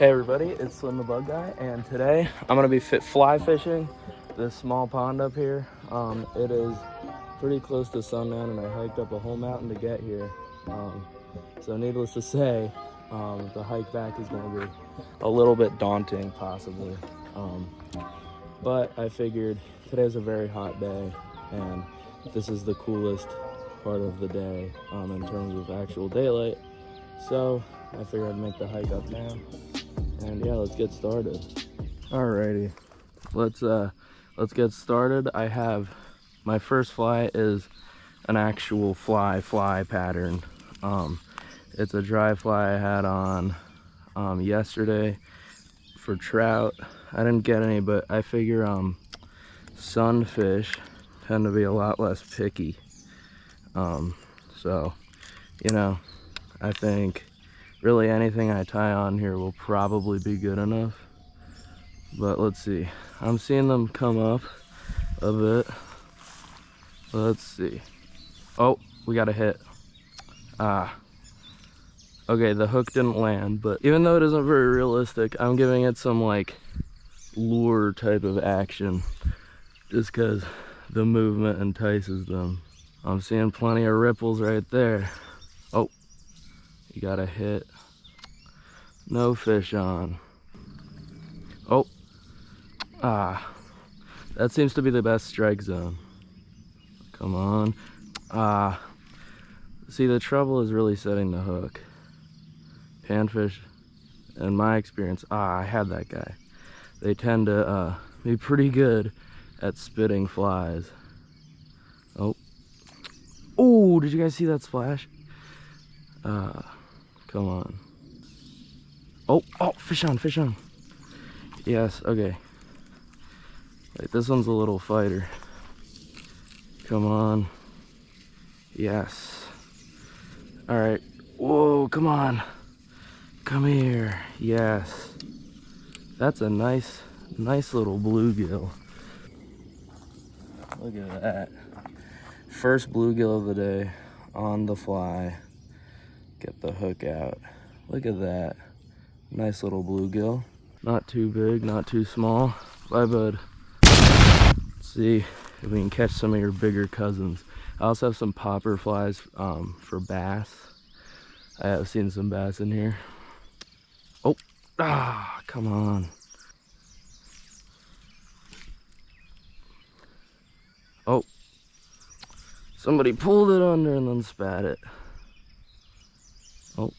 Hey everybody, it's Slim the Bug Guy, and today I'm going to be fly fishing this small pond up here. It is pretty close to sundown and I hiked up a whole mountain to get here. So needless to say, the hike back is going to be a little bit daunting possibly. But I figured today's a very hot day and this is the coolest part of the day in terms of actual daylight. So I figured I'd make the hike up now. And yeah, let's get started. Alrighty, let's get started. I have my first fly is an actual fly pattern. It's a dry fly I had on yesterday for trout. I didn't get any, but I figure sunfish tend to be a lot less picky. So you know, I think really anything I tie on here will probably be good enough. But let's see. I'm seeing them come up a bit. Let's see. Oh, we got a hit. Okay, the hook didn't land, but even though it isn't very realistic, I'm giving it some like lure type of action just because the movement entices them. I'm seeing plenty of ripples right there. Oh, you got a hit. No fish on. Oh, that seems to be the best strike zone. Come on. See, the trouble is really setting the hook. Panfish, in my experience, I had that guy. They tend to be pretty good at spitting flies. Oh, did you guys see that splash? Come on. Oh, fish on. Yes, okay. Wait, this one's a little fighter. Come on. Yes. All right. Whoa, come on. Come here. Yes. That's a nice little bluegill. Look at that. First bluegill of the day on the fly. Get the hook out. Look at that. Nice little bluegill. Not too big, not too small. Bye, bud. Let's see if we can catch some of your bigger cousins. I also have some popper flies for bass. I have seen some bass in here. Oh, come on. Oh, somebody pulled it under and then spat it. Oh,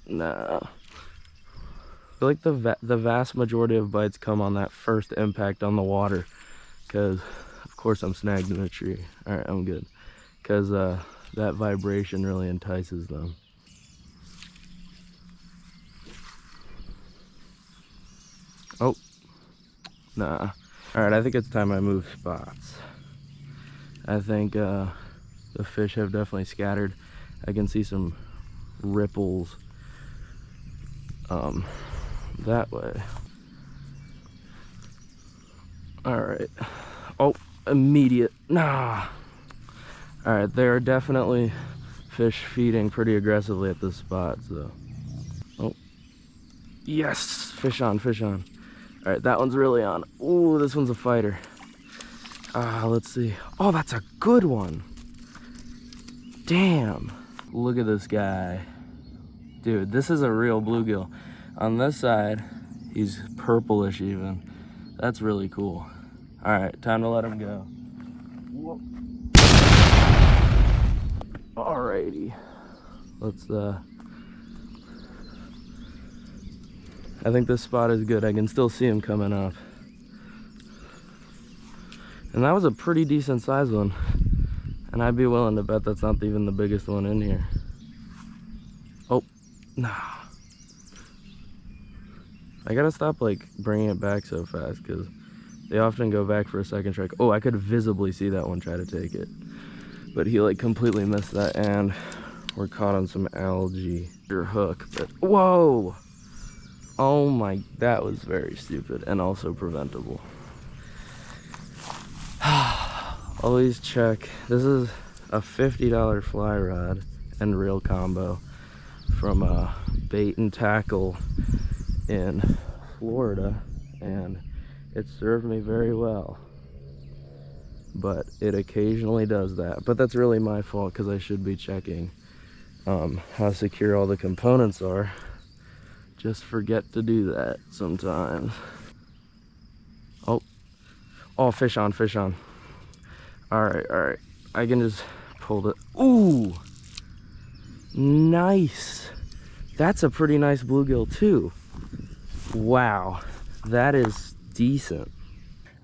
nah. I feel like the vast majority of bites come on that first impact on the water, because of course I'm snagged in a tree. All right, I'm good, because that vibration really entices them. Oh, nah. All right, I think it's time I move spots. I think the fish have definitely scattered. I can see some ripples that way. All right. Oh, immediate. Nah. All right, there are definitely fish feeding pretty aggressively at this spot, so. Oh, yes, fish on. All right, that one's really on. Ooh, this one's a fighter. Let's see. Oh, that's a good one. Damn. Look at this guy. Dude, this is a real bluegill. On this side, he's purplish even. That's really cool. All right, time to let him go. Whoa. Alrighty. Let's, I think this spot is good. I can still see him coming up. And that was a pretty decent sized one. And I'd be willing to bet that's not even the biggest one in here. Oh, nah. I gotta stop like bringing it back so fast because they often go back for a second strike. Oh, I could visibly see that one try to take it. But he like completely missed that and we're caught on some algae. Your hook, but whoa! Oh my, that was very stupid and also preventable. Always check. This is a $50 fly rod and reel combo from Bait and Tackle in Florida, and it served me very well. But it occasionally does that. But that's really my fault, because I should be checking how secure all the components are. Just forget to do that sometimes. Oh, fish on, fish on. All right. I can just pull it. Ooh, nice. That's a pretty nice bluegill too. Wow, that is decent.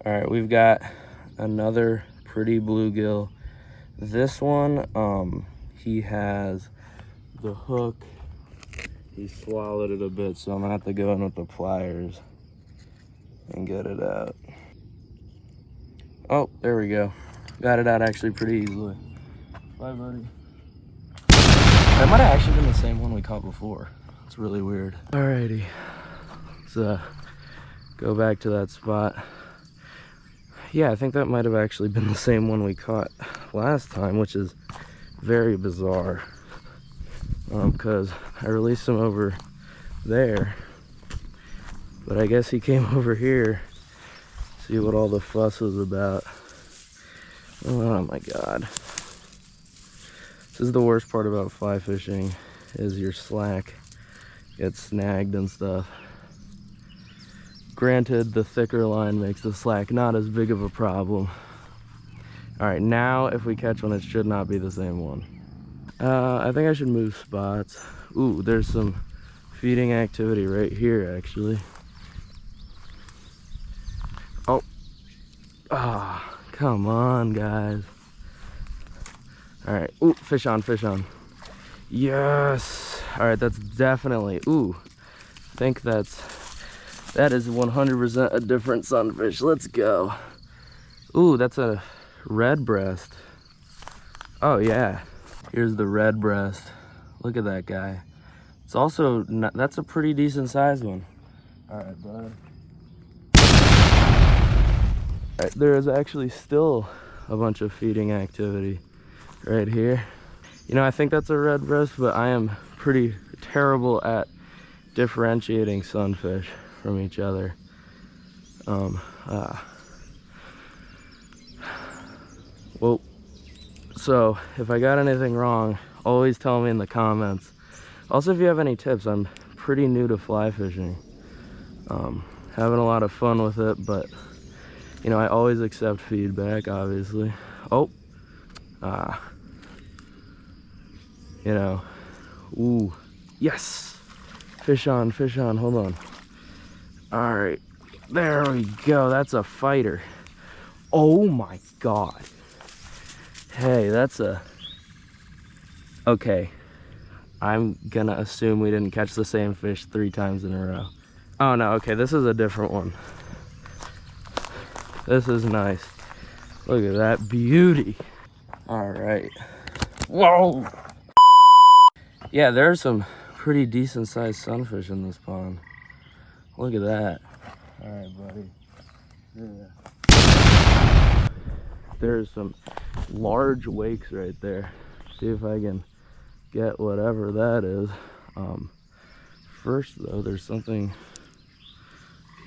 All right, we've got another pretty bluegill. This one, he has the hook. He swallowed it a bit, so I'm gonna have to go in with the pliers and get it out. Oh, there we go. Got it out actually pretty easily. Bye, buddy. That might have actually been the same one we caught before. It's really weird. Alrighty, let's go back to that spot. Yeah, I think that might have actually been the same one we caught last time, which is very bizarre. Because I released him over there, but I guess he came over here, see what all the fuss was about. Oh my god. This is the worst part about fly fishing, is your slack gets snagged and stuff. Granted, the thicker line makes the slack not as big of a problem. All right, now if we catch one, it should not be the same one. I think I should move spots. Ooh, there's some feeding activity right here, actually. Oh, come on, guys. All right, ooh, fish on, fish on. Yes. All right, that's definitely, ooh, I think that is 100% a different sunfish. Let's go. Ooh, that's a red breast. Oh yeah, here's the red breast. Look at that guy. It's also not, that's a pretty decent sized one. All right, bud. All right, there is actually still a bunch of feeding activity right here. You know, I think that's a red breast, but I am pretty terrible at differentiating sunfish from each other. Well, so if I got anything wrong, always tell me in the comments. Also, if you have any tips, I'm pretty new to fly fishing. Having a lot of fun with it, but you know, I always accept feedback, obviously. Oh, you know, ooh, yes, fish on, hold on. All right, there we go, that's a fighter. Oh my god. Hey, that's a, okay, I'm gonna assume we didn't catch the same fish 3 times in a row. Oh no, okay, this is a different one. This is nice. Look at that beauty. All right. Whoa. Yeah, there's some pretty decent sized sunfish in this pond. Look at that. All right, buddy. Yeah. There's some large wakes right there. See if I can get whatever that is. First though, there's something,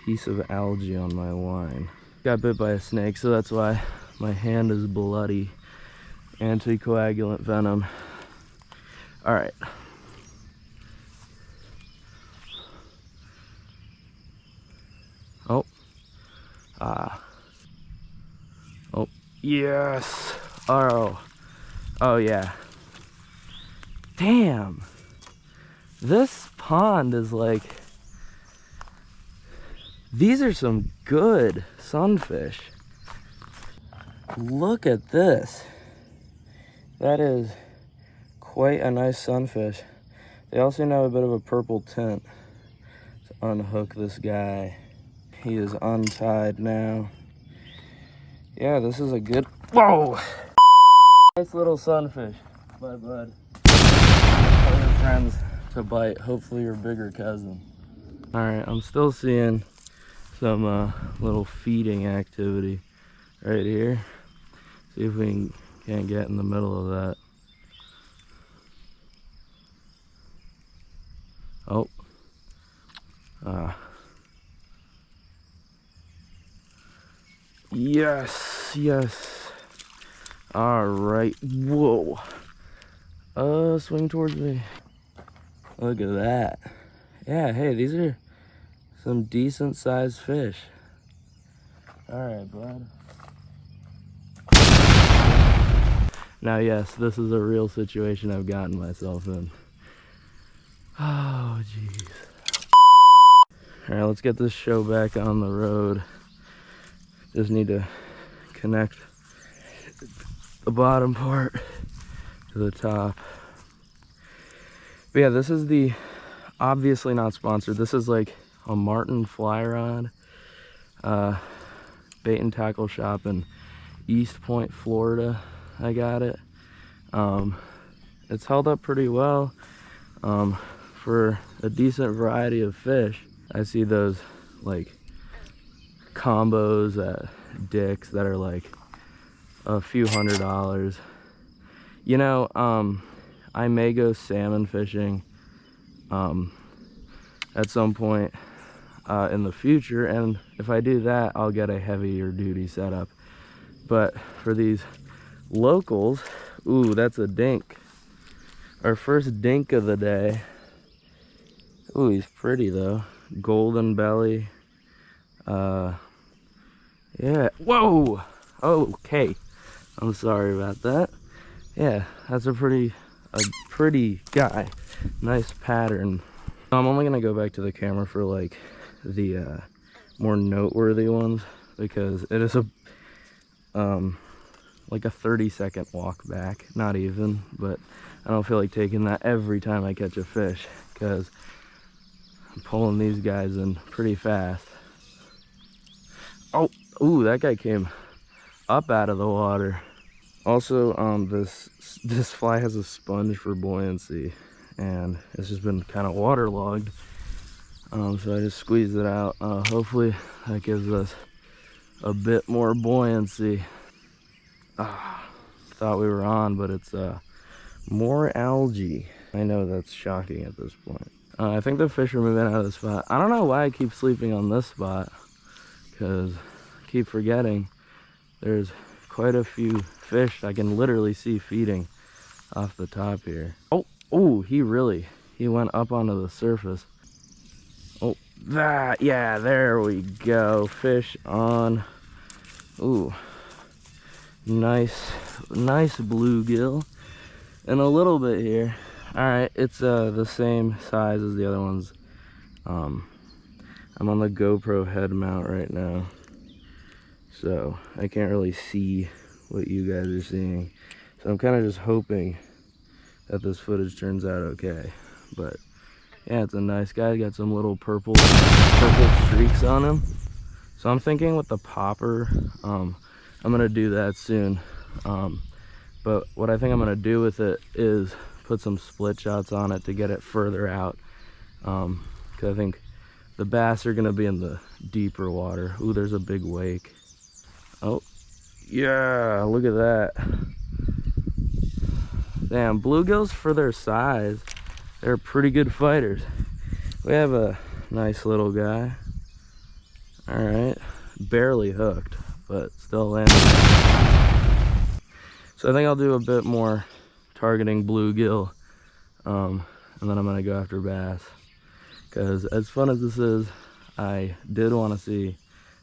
piece of algae on my line. Got bit by a snake, so that's why my hand is bloody. Anticoagulant venom. All right. Oh. Oh, yes. Oh yeah. Damn. This pond is like, these are some good sunfish. Look at this. That is quite a nice sunfish. They also have a bit of a purple tint. Let's unhook this guy. He is untied now. Yeah, this is a good, whoa! Nice little sunfish. Bye, bud. Tell your friends to bite, hopefully your bigger cousin. All right, I'm still seeing some little feeding activity right here. See if we can't get in the middle of that. Oh, Yes, yes. All right. Whoa. Swing towards me. Look at that. Yeah, hey, these are some decent sized fish. All right, bud. Now, yes, this is a real situation I've gotten myself in. Oh, jeez. All right, let's get this show back on the road. Just need to connect the bottom part to the top. But yeah, this is the, obviously not sponsored, this is like a Martin fly rod bait and tackle shop in East Point, Florida. I got it. It's held up pretty well for a decent variety of fish. I see those like combos at Dick's that are like a few $100s. You know, I may go salmon fishing at some point in the future, and if I do that, I'll get a heavier duty setup. But for these locals, ooh, that's a dink. Our first dink of the day. Ooh, he's pretty though. Golden belly. Yeah. Whoa. Okay. I'm sorry about that. Yeah, that's a pretty guy. Nice pattern. I'm only gonna go back to the camera for like the more noteworthy ones, because it is a like a 30-second walk back. Not even, but I don't feel like taking that every time I catch a fish, because I'm pulling these guys in pretty fast. Oh, ooh, that guy came up out of the water. Also, this fly has a sponge for buoyancy, and it's just been kind of waterlogged. So I just squeezed it out. Hopefully that gives us a bit more buoyancy. Thought we were on, but it's more algae. I know that's shocking at this point. I think the fish are moving out of the spot. I don't know why I keep sleeping on this spot, because I keep forgetting there's quite a few fish I can literally see feeding off the top here. Oh, he went up onto the surface. Oh, yeah, there we go. Fish on. Ooh, nice bluegill. And a little bit here. All right, it's the same size as the other ones. I'm on the GoPro head mount right now, so I can't really see what you guys are seeing. So I'm kind of just hoping that this footage turns out okay. But yeah, it's a nice guy. Got some little purple streaks on him. So I'm thinking with the popper, I'm gonna do that soon. But what I think I'm gonna do with it is put some split shots on it to get it further out. Because I think the bass are gonna be in the deeper water. Ooh, there's a big wake. Oh, yeah, look at that. Damn, bluegills, for their size, they're pretty good fighters. We have a nice little guy. All right, barely hooked, but still landing. So I think I'll do a bit more targeting bluegill, and then I'm gonna go after bass. Because as fun as this is, I did want to see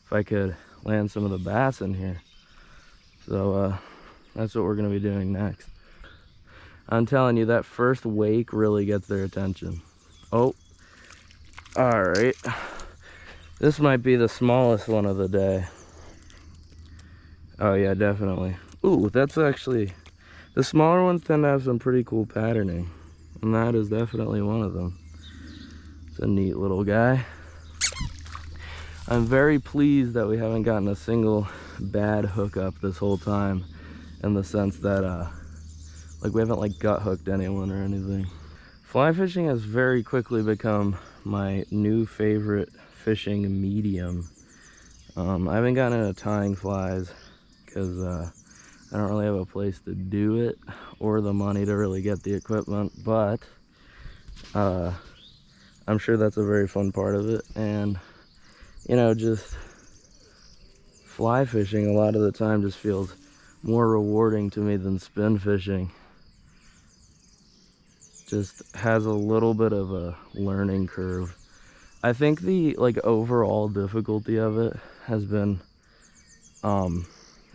if I could land some of the bass in here. So that's what we're gonna be doing next. I'm telling you, that first wake really gets their attention. Oh, all right. This might be the smallest one of the day. Oh yeah, definitely. Ooh, that's actually, the smaller ones tend to have some pretty cool patterning, and that is definitely one of them. It's a neat little guy. I'm very pleased that we haven't gotten a single bad hookup this whole time, in the sense that like we haven't like gut hooked anyone or anything. Fly fishing has very quickly become my new favorite fishing medium. I haven't gotten into tying flies because I don't really have a place to do it or the money to really get the equipment, but I I'm sure that's a very fun part of it. And, you know, just fly fishing a lot of the time just feels more rewarding to me than spin fishing. Just has a little bit of a learning curve. I think the like overall difficulty of it has been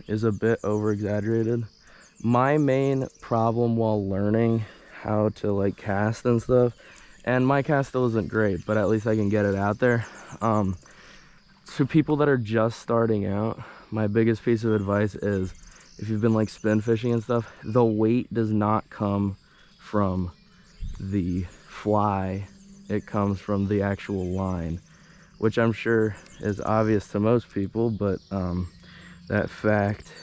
is a bit over exaggerated. My main problem while learning how to like cast and stuff, and my cast still isn't great, but at least I can get it out there. To people that are just starting out, my biggest piece of advice is, if you've been like spin fishing and stuff, the weight does not come from the fly, it comes from the actual line, which I'm sure is obvious to most people, but that fact,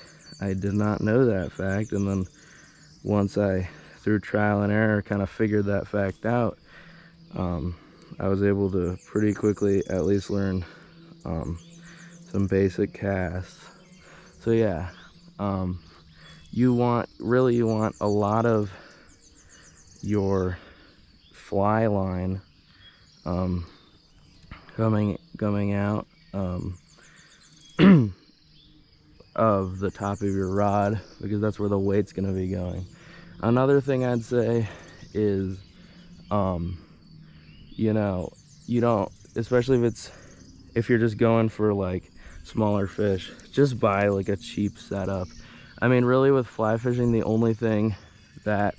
I did not know that fact. And then once I, through trial and error, kind of figured that fact out, I was able to pretty quickly at least learn some basic casts. So yeah, you want a lot of your fly line coming out of the top of your rod, because that's where the weight's going to be going. Another thing I'd say is, you know, you don't, especially if you're just going for like smaller fish, just buy like a cheap setup. I mean, really with fly fishing, the only thing that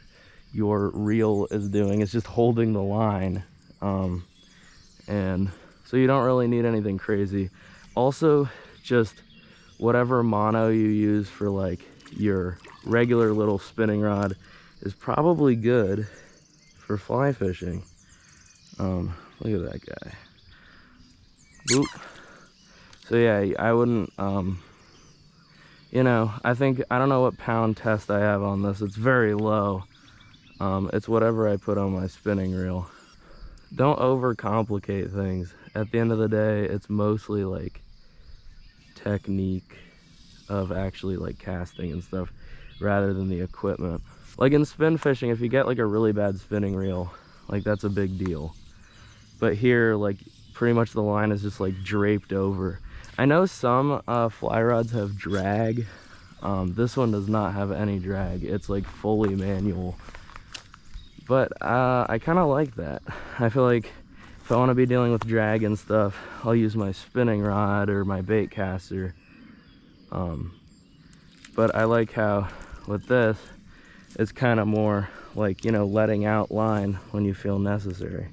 your reel is doing is just holding the line, and so you don't really need anything crazy. Also, just whatever mono you use for like your regular little spinning rod is probably good for fly fishing. Look at that guy. Boop. So yeah, I wouldn't, you know, I don't know what pound test I have on this. It's very low. It's whatever I put on my spinning reel. Don't overcomplicate things. At the end of the day, it's mostly like technique of actually like casting and stuff rather than the equipment. Like in spin fishing, if you get like a really bad spinning reel, like that's a big deal. But here, like pretty much the line is just like draped over. I know some fly rods have drag. This one does not have any drag. It's like fully manual. But I kind of like that. I feel like if I want to be dealing with drag and stuff, I'll use my spinning rod or my bait caster. But I like how with this, it's kind of more like, you know, letting out line when you feel necessary.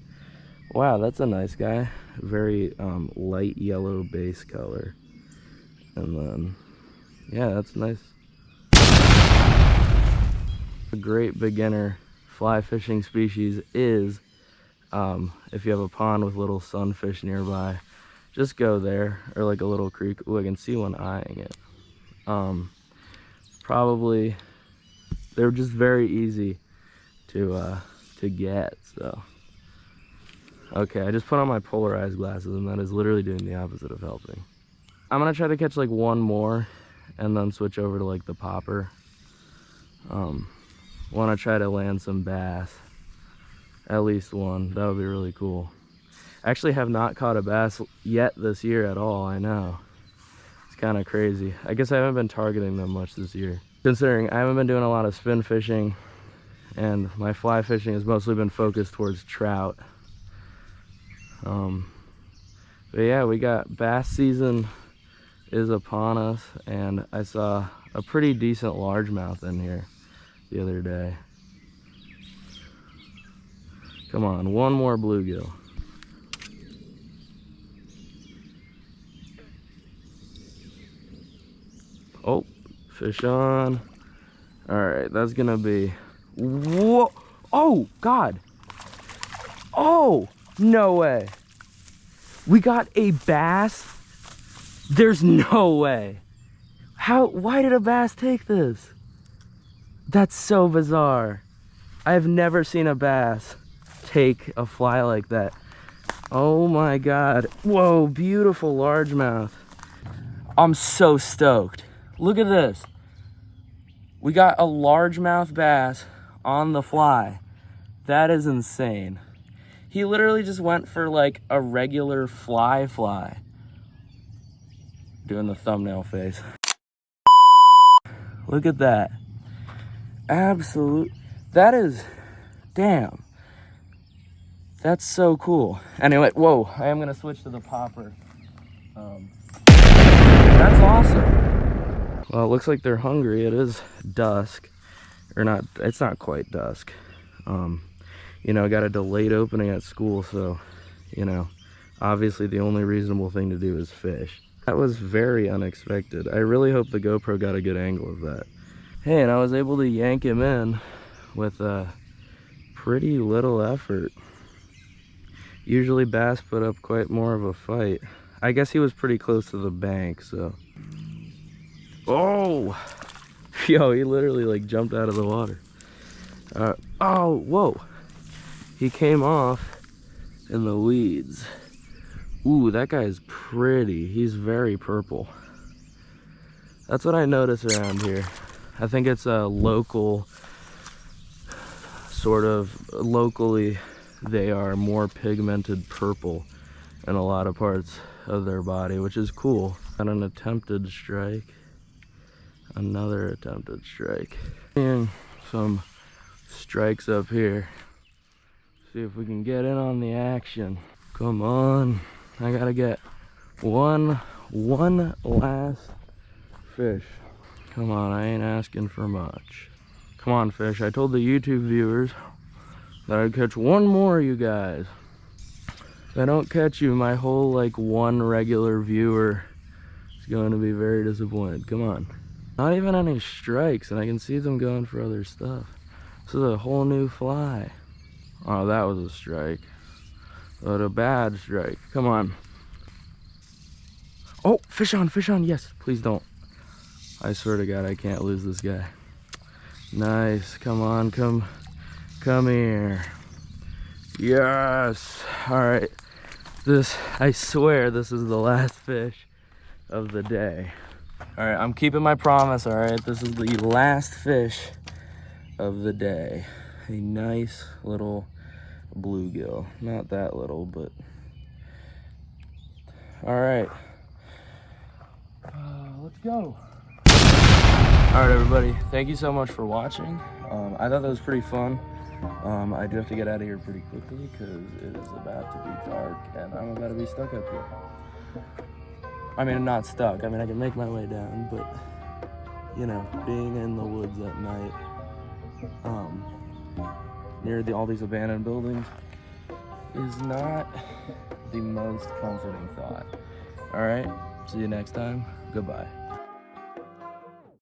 Wow, that's a nice guy. Very light yellow base color. And then, yeah, that's nice. A great beginner fly fishing species is, if you have a pond with little sunfish nearby, just go there, or like a little creek. Ooh, I can see one eyeing it. Probably, they're just very easy to get, so. Okay, I just put on my polarized glasses, and that is literally doing the opposite of helping. I'm gonna try to catch like one more and then switch over to like the popper. Want to try to land some bass, at least one. That would be really cool. I actually have not caught a bass yet this year at all. I know, it's kind of crazy. I guess I haven't been targeting them much this year, considering I haven't been doing a lot of spin fishing, and my fly fishing has mostly been focused towards trout. But yeah, we got bass season is upon us, and I saw a pretty decent largemouth in here the other day. Come on, one more bluegill. Oh, fish on. All right, that's gonna be, whoa, oh God. Oh, no way. We got a bass? There's no way. Why did a bass take this? That's so bizarre. I've never seen a bass take a fly like that. Oh my God. Whoa, beautiful largemouth. I'm so stoked. Look at this. We got a largemouth bass on the fly. That is insane. He literally just went for like a regular fly. Doing the thumbnail face. Look at that. Absolute. That is, damn. That's so cool. Anyway, whoa, I am gonna switch to the popper. That's awesome. Well, it looks like they're hungry. It is dusk. Or not, it's not quite dusk. You know, I got a delayed opening at school, so, you know, obviously the only reasonable thing to do is fish. That was very unexpected. I really hope the GoPro got a good angle of that. Hey, and I was able to yank him in with pretty little effort. Usually bass put up quite more of a fight. I guess he was pretty close to the bank, so. Oh! Yo, he literally like jumped out of the water. Oh, whoa. He came off in the weeds. Ooh, that guy's pretty. He's very purple. That's what I notice around here. I think it's a local, sort of locally, they are more pigmented purple in a lot of parts of their body, which is cool. Got an attempted strike. Another attempted strike. And some strikes up here. See if we can get in on the action. Come on. I gotta get one last fish. Come on, I ain't asking for much. Come on, fish. I told the YouTube viewers that I'd catch one more, you guys. If I don't catch you, my whole like one regular viewer is going to be very disappointed. Come on. Not even any strikes, and I can see them going for other stuff. This is a whole new fly. Oh, that was a strike. But a bad strike. Come on. Oh, fish on, yes. Please don't. I swear to God, I can't lose this guy. Nice, come on, come here. Yes, all right. I swear this is the last fish of the day. All right, I'm keeping my promise, all right? This is the last fish of the day. A nice little bluegill. Not that little, but. All right. Let's go. All right, everybody. Thank you so much for watching. I thought that was pretty fun. I do have to get out of here pretty quickly because it is about to be dark and I'm about to be stuck up here. I mean, I'm not stuck. I mean, I can make my way down, but, you know, being in the woods at night, near all these abandoned buildings is not the most comforting thought. All right, see you next time. Goodbye.